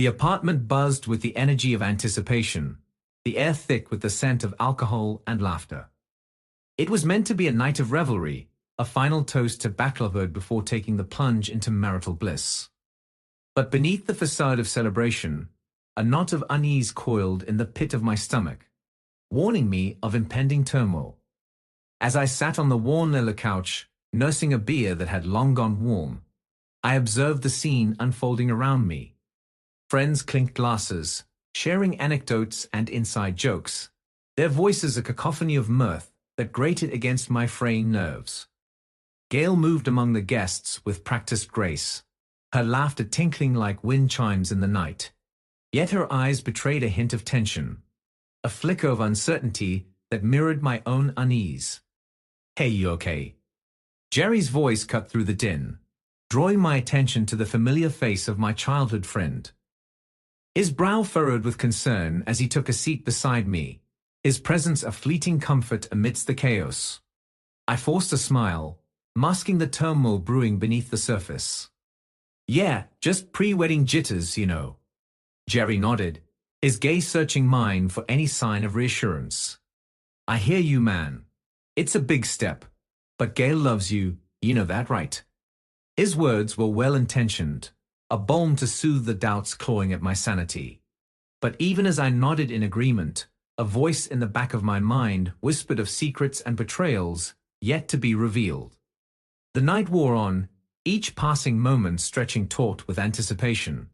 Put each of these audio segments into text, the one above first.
The apartment buzzed with the energy of anticipation, the air thick with the scent of alcohol and laughter. It was meant to be a night of revelry, a final toast to backlovered before taking the plunge into marital bliss. But beneath the facade of celebration, a knot of unease coiled in the pit of my stomach, warning me of impending turmoil. As I sat on the worn leather couch, nursing a beer that had long gone warm, I observed the scene unfolding around me. Friends clinked glasses, sharing anecdotes and inside jokes, their voices a cacophony of mirth that grated against my fraying nerves. Gail moved among the guests with practiced grace, her laughter tinkling like wind chimes in the night. Yet her eyes betrayed a hint of tension, a flicker of uncertainty that mirrored my own unease. "Hey, you okay?" Jerry's voice cut through the din, drawing my attention to the familiar face of my childhood friend. His brow furrowed with concern as he took a seat beside me, his presence a fleeting comfort amidst the chaos. I forced a smile, masking the turmoil brewing beneath the surface. "Yeah, just pre-wedding jitters, you know." Jerry nodded, his gaze searching mine for any sign of reassurance. "I hear you, man. It's a big step, but Gail loves you, you know that, right?" His words were well-intentioned, a balm to soothe the doubts clawing at my sanity. But even as I nodded in agreement, a voice in the back of my mind whispered of secrets and betrayals yet to be revealed. The night wore on, each passing moment stretching taut with anticipation,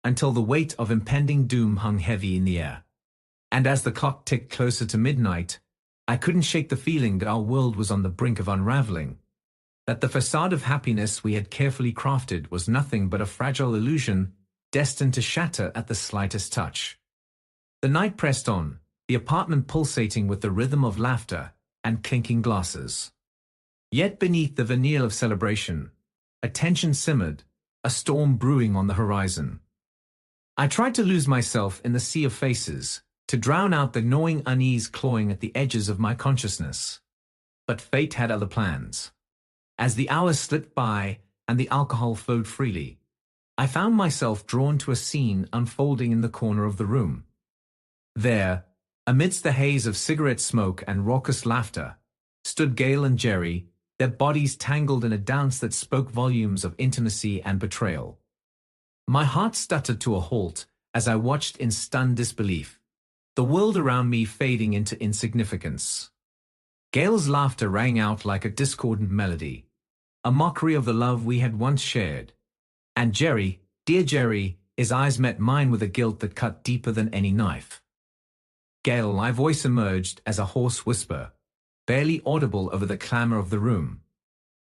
until the weight of impending doom hung heavy in the air. And as the clock ticked closer to midnight, I couldn't shake the feeling that our world was on the brink of unraveling, that the facade of happiness we had carefully crafted was nothing but a fragile illusion destined to shatter at the slightest touch. The night pressed on, the apartment pulsating with the rhythm of laughter and clinking glasses. Yet beneath the veneer of celebration, a tension simmered, a storm brewing on the horizon. I tried to lose myself in the sea of faces, to drown out the gnawing unease clawing at the edges of my consciousness. But fate had other plans. As the hours slipped by and the alcohol flowed freely, I found myself drawn to a scene unfolding in the corner of the room. There, amidst the haze of cigarette smoke and raucous laughter, stood Gail and Jerry, their bodies tangled in a dance that spoke volumes of intimacy and betrayal. My heart stuttered to a halt as I watched in stunned disbelief, the world around me fading into insignificance. Gail's laughter rang out like a discordant melody, a mockery of the love we had once shared. And Jerry, dear Jerry, his eyes met mine with a guilt that cut deeper than any knife. "Gail," my voice emerged as a hoarse whisper, barely audible over the clamor of the room.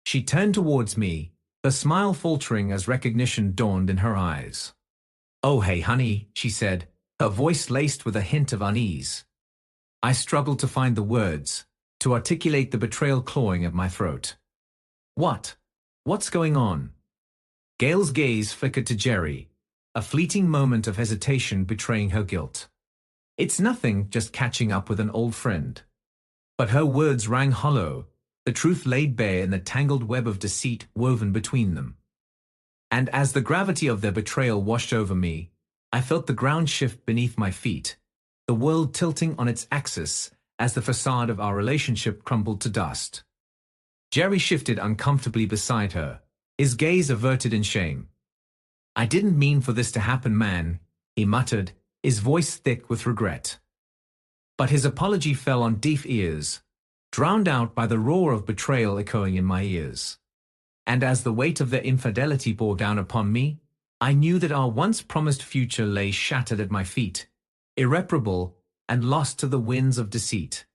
She turned towards me, her smile faltering as recognition dawned in her eyes. "Oh, hey, honey," she said, her voice laced with a hint of unease. I struggled to find the words, to articulate the betrayal clawing at my throat. What's going on?" Gail's gaze flickered to Jerry, a fleeting moment of hesitation betraying her guilt. "It's nothing, just catching up with an old friend." But her words rang hollow, the truth laid bare in the tangled web of deceit woven between them. And as the gravity of their betrayal washed over me, I felt the ground shift beneath my feet, the world tilting on its axis as the facade of our relationship crumbled to dust. Jerry shifted uncomfortably beside her, his gaze averted in shame. "I didn't mean for this to happen, man," he muttered, his voice thick with regret. But his apology fell on deaf ears, drowned out by the roar of betrayal echoing in my ears. And as the weight of their infidelity bore down upon me, I knew that our once-promised future lay shattered at my feet, irreparable and lost to the winds of deceit.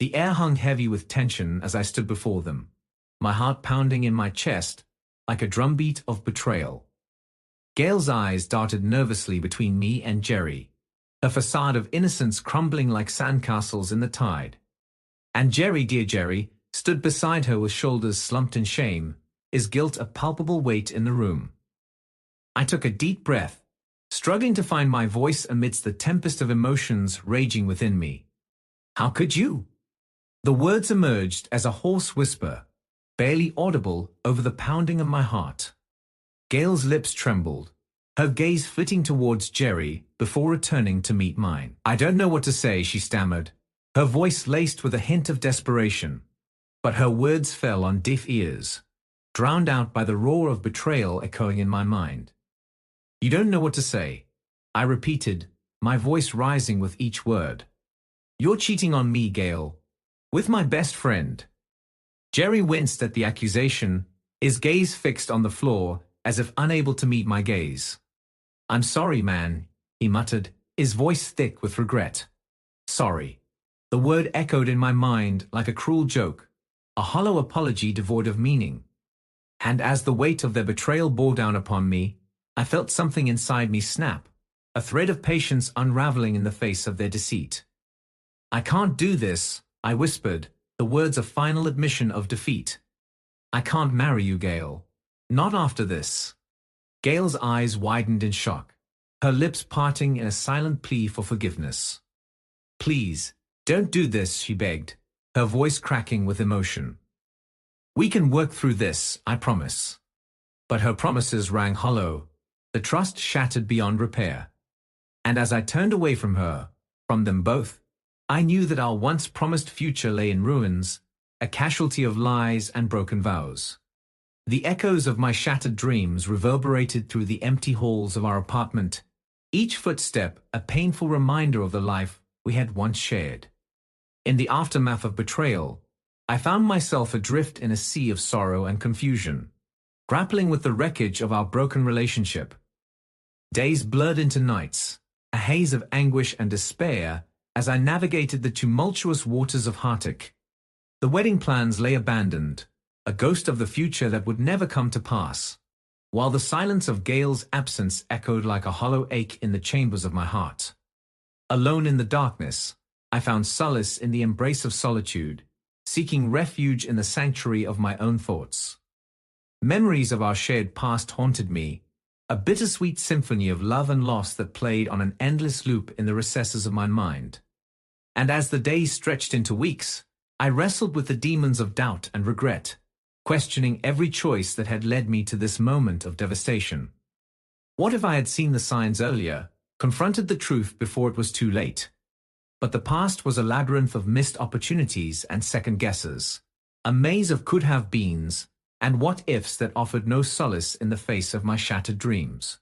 The air hung heavy with tension as I stood before them, my heart pounding in my chest like a drumbeat of betrayal. Gail's eyes darted nervously between me and Jerry, her facade of innocence crumbling like sandcastles in the tide. And Jerry, dear Jerry, stood beside her with shoulders slumped in shame, his guilt a palpable weight in the room. I took a deep breath, struggling to find my voice amidst the tempest of emotions raging within me. "How could you?" The words emerged as a hoarse whisper, barely audible over the pounding of my heart. Gail's lips trembled, her gaze flitting towards Jerry before returning to meet mine. "I don't know what to say," she stammered, her voice laced with a hint of desperation. But her words fell on deaf ears, drowned out by the roar of betrayal echoing in my mind. "You don't know what to say," I repeated, my voice rising with each word. "You're cheating on me, Gail. With my best friend." Jerry winced at the accusation, his gaze fixed on the floor, as if unable to meet my gaze. "I'm sorry, man," he muttered, his voice thick with regret. Sorry. The word echoed in my mind like a cruel joke, a hollow apology devoid of meaning. And as the weight of their betrayal bore down upon me, I felt something inside me snap, a thread of patience unraveling in the face of their deceit. "I can't do this," I whispered, the words a final admission of defeat. "I can't marry you, Gail. Not after this." Gail's eyes widened in shock, her lips parting in a silent plea for forgiveness. "Please, don't do this," she begged, her voice cracking with emotion. "We can work through this, I promise." But her promises rang hollow, the trust shattered beyond repair. And as I turned away from her, from them both, I knew that our once promised future lay in ruins, a casualty of lies and broken vows. The echoes of my shattered dreams reverberated through the empty halls of our apartment, each footstep a painful reminder of the life we had once shared. In the aftermath of betrayal, I found myself adrift in a sea of sorrow and confusion, grappling with the wreckage of our broken relationship. Days blurred into nights, a haze of anguish and despair as I navigated the tumultuous waters of heartache. The wedding plans lay abandoned, a ghost of the future that would never come to pass, while the silence of Gail's absence echoed like a hollow ache in the chambers of my heart. Alone in the darkness, I found solace in the embrace of solitude, seeking refuge in the sanctuary of my own thoughts. Memories of our shared past haunted me, a bittersweet symphony of love and loss that played on an endless loop in the recesses of my mind. And as the days stretched into weeks, I wrestled with the demons of doubt and regret, questioning every choice that had led me to this moment of devastation. What if I had seen the signs earlier, confronted the truth before it was too late? But the past was a labyrinth of missed opportunities and second guesses, a maze of could-have-beens and what-ifs that offered no solace in the face of my shattered dreams.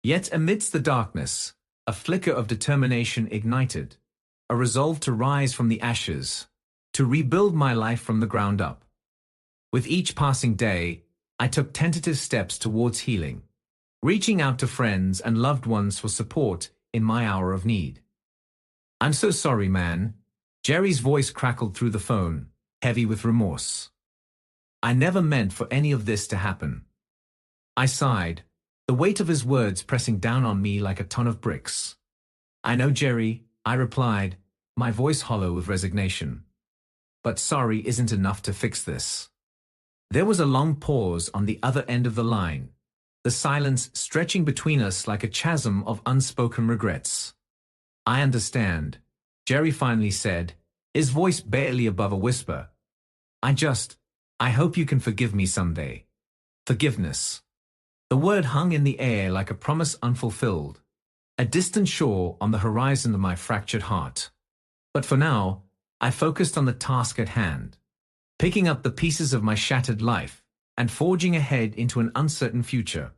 Yet amidst the darkness, a flicker of determination ignited, a resolve to rise from the ashes, to rebuild my life from the ground up. With each passing day, I took tentative steps towards healing, reaching out to friends and loved ones for support in my hour of need. "I'm so sorry, man." Jerry's voice crackled through the phone, heavy with remorse. "I never meant for any of this to happen." I sighed, the weight of his words pressing down on me like a ton of bricks. "I know, Jerry," I replied, my voice hollow with resignation. "But sorry isn't enough to fix this." There was a long pause on the other end of the line, the silence stretching between us like a chasm of unspoken regrets. "I understand," Jerry finally said, his voice barely above a whisper. I hope you can forgive me someday." Forgiveness. The word hung in the air like a promise unfulfilled, a distant shore on the horizon of my fractured heart. But for now, I focused on the task at hand, picking up the pieces of my shattered life and forging ahead into an uncertain future.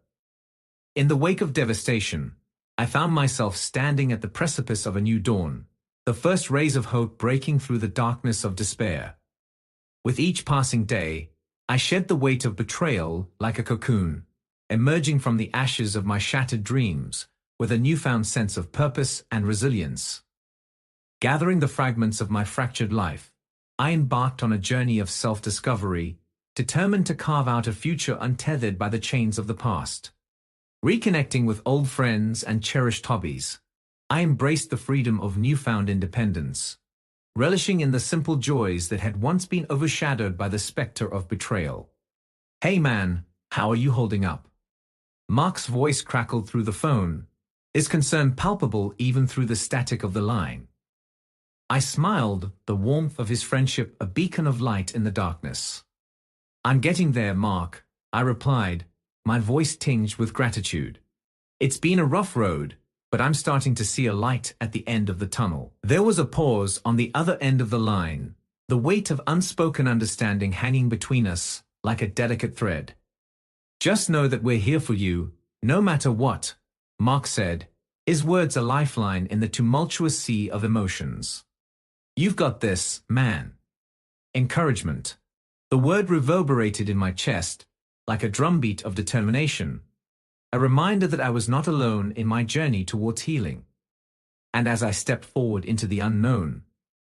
In the wake of devastation, I found myself standing at the precipice of a new dawn, the first rays of hope breaking through the darkness of despair. With each passing day, I shed the weight of betrayal like a cocoon, emerging from the ashes of my shattered dreams with a newfound sense of purpose and resilience. Gathering the fragments of my fractured life, I embarked on a journey of self-discovery, determined to carve out a future untethered by the chains of the past. Reconnecting with old friends and cherished hobbies, I embraced the freedom of newfound independence, relishing in the simple joys that had once been overshadowed by the specter of betrayal. "Hey man, how are you holding up?" Mark's voice crackled through the phone, his concern palpable even through the static of the line. I smiled, the warmth of his friendship a beacon of light in the darkness. "I'm getting there, Mark," I replied, my voice tinged with gratitude. It's been a rough road, but I'm starting to see a light at the end of the tunnel. There was a pause on the other end of the line, the weight of unspoken understanding hanging between us like a delicate thread. Just know that we're here for you, no matter what, Mark said, his words a lifeline in the tumultuous sea of emotions. You've got this, man. Encouragement. The word reverberated in my chest, like a drumbeat of determination, a reminder that I was not alone in my journey towards healing. And as I stepped forward into the unknown,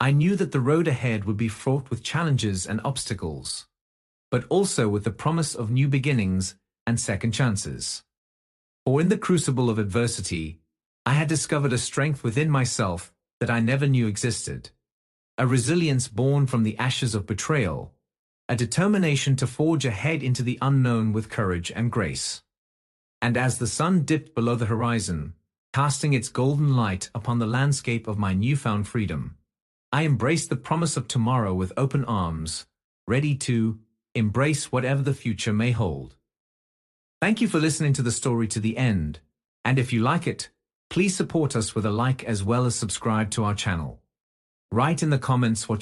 I knew that the road ahead would be fraught with challenges and obstacles, but also with the promise of new beginnings and second chances. For in the crucible of adversity, I had discovered a strength within myself that I never knew existed, a resilience born from the ashes of betrayal, a determination to forge ahead into the unknown with courage and grace. And as the sun dipped below the horizon, casting its golden light upon the landscape of my newfound freedom, I embraced the promise of tomorrow with open arms, ready to embrace whatever the future may hold. Thank you for listening to the story to the end, and if you like it, please support us with a like as well as subscribe to our channel. Write in the comments what